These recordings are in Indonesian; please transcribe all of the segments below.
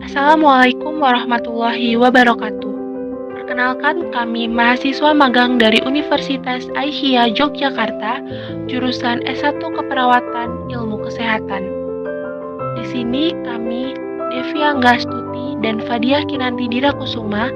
Assalamualaikum warahmatullahi wabarakatuh. Perkenalkan, kami mahasiswa magang dari Universitas Aisyah Yogyakarta, jurusan S1 Keperawatan Ilmu Kesehatan. Di sini kami, Devi Anggastuti dan Fadia Kinanti Dirakusuma,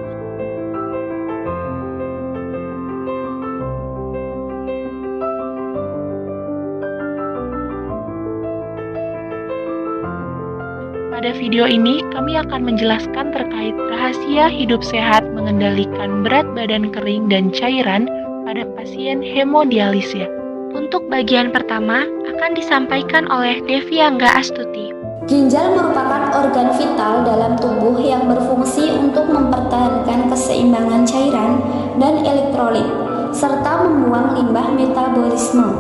pada video ini kami akan menjelaskan terkait rahasia hidup sehat mengendalikan berat badan kering dan cairan pada pasien hemodialisis. Untuk bagian pertama akan disampaikan oleh Devi Angga Astuti. Ginjal merupakan organ vital dalam tubuh yang berfungsi untuk mempertahankan keseimbangan cairan dan elektrolit, serta membuang limbah metabolisme.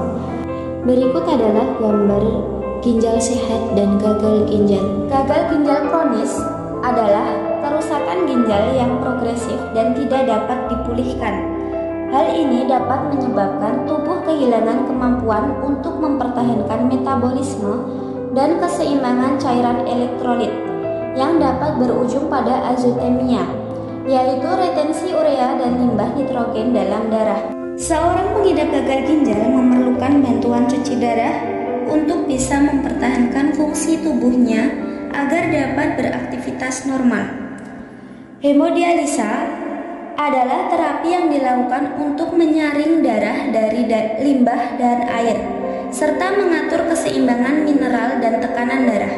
Berikut adalah gambar ginjal sehat dan gagal ginjal. Gagal ginjal kronis adalah kerusakan ginjal yang progresif dan tidak dapat dipulihkan. Hal ini dapat menyebabkan tubuh kehilangan kemampuan untuk mempertahankan metabolisme dan keseimbangan cairan elektrolit yang dapat berujung pada azotemia, yaitu retensi urea dan limbah nitrogen dalam darah. Seorang pengidap gagal ginjal memerlukan bantuan cuci darah untuk bisa mempertahankan fungsi tubuhnya agar dapat beraktivitas normal. Hemodialisa adalah terapi yang dilakukan untuk menyaring darah dari limbah dan air, serta mengatur keseimbangan mineral dan tekanan darah.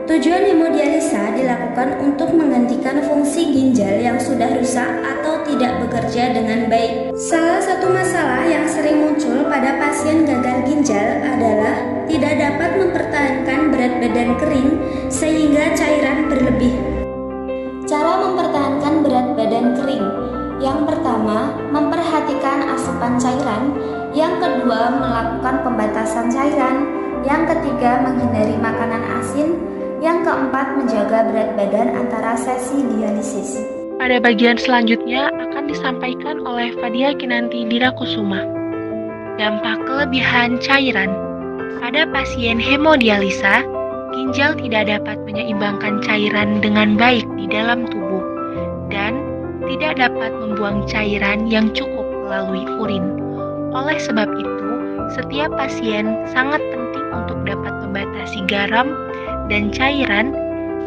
Tujuan hemodialisa dilakukan untuk menggantikan fungsi ginjal yang sudah rusak atau tidak bekerja dengan baik. Salah satu masalah yang sering muncul pada pasien gagal ginjal adalah tidak dapat mempertahankan berat badan kering sehingga cairan berlebih. Cara mempertahankan berat badan kering: yang pertama, memperhatikan asupan cairan. Yang kedua, melakukan pembatasan cairan. Yang ketiga, menghindari makanan asin. Yang keempat, menjaga berat badan antara sesi dialisis. Pada bagian selanjutnya akan disampaikan oleh Fadia Kinanti Dirakusuma. Dampak kelebihan cairan. Pada pasien hemodialisa, ginjal tidak dapat menyeimbangkan cairan dengan baik di dalam tubuh dan tidak dapat membuang cairan yang cukup melalui urin. Oleh sebab itu, setiap pasien sangat penting untuk dapat membatasi garam dan cairan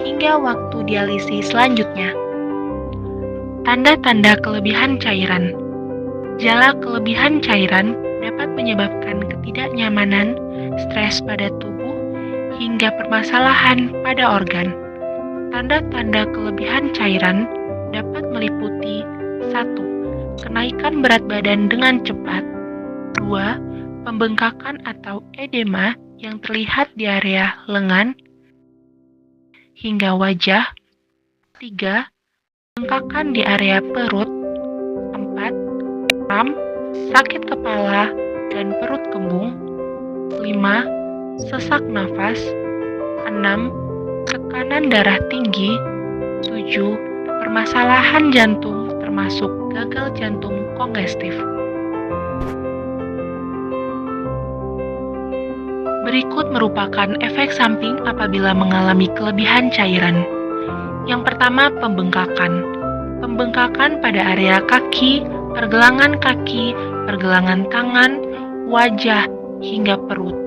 hingga waktu dialisis selanjutnya. Tanda-tanda kelebihan cairan. Gejala kelebihan cairan dapat menyebabkan ketidaknyamanan, stres pada tubuh, hingga permasalahan pada organ. Tanda-tanda kelebihan cairan dapat meliputi 1. Kenaikan berat badan dengan cepat. 2. Pembengkakan atau edema yang terlihat di area lengan hingga wajah. 3. Bengkakan di area perut. 4. Kram, sakit kepala, dan perut kembung. 5. Sesak nafas. 6. Tekanan darah tinggi. 7. Permasalahan jantung termasuk gagal jantung kongestif. Berikut merupakan efek samping apabila mengalami kelebihan cairan. Yang pertama, pembengkakan. Pembengkakan pada area kaki, pergelangan tangan, wajah, hingga perut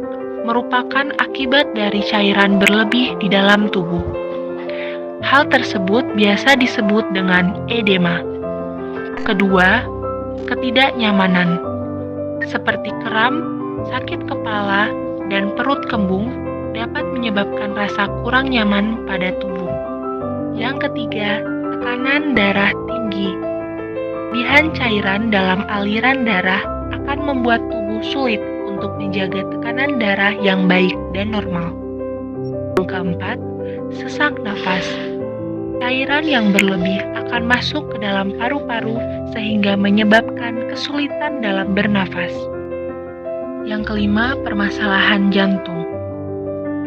merupakan akibat dari cairan berlebih di dalam tubuh. Hal tersebut biasa disebut dengan edema. Kedua, ketidaknyamanan seperti kram, sakit kepala, dan perut kembung dapat menyebabkan rasa kurang nyaman pada tubuh. Yang ketiga, tekanan darah tinggi. Kelebihan cairan dalam aliran darah akan membuat tubuh sulit untuk menjaga tekanan darah yang baik dan normal. Yang keempat, sesak nafas. Cairan yang berlebih akan masuk ke dalam paru-paru sehingga menyebabkan kesulitan dalam bernafas. Yang kelima, permasalahan jantung.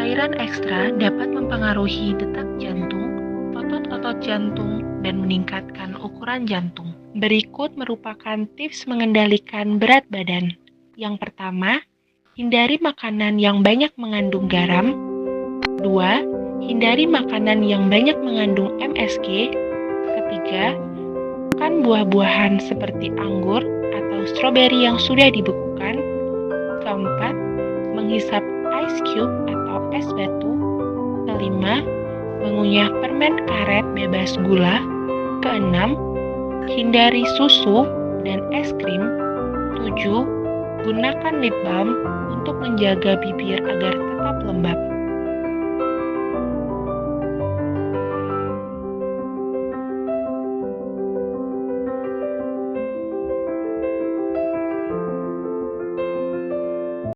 Cairan ekstra dapat mempengaruhi detak jantung, otot-otot jantung, dan meningkatkan ukuran jantung. Berikut merupakan tips mengendalikan berat badan. Yang pertama, hindari makanan yang banyak mengandung garam. 2. hindari makanan yang banyak mengandung MSG. Ketiga, makan buah-buahan seperti anggur atau stroberi yang sudah dibekukan. Keempat, menghisap ice cube atau es batu. Kelima, mengunyah permen karet bebas gula. Keenam, hindari susu dan es krim. 7. Gunakan lip balm untuk menjaga bibir agar tetap lembab.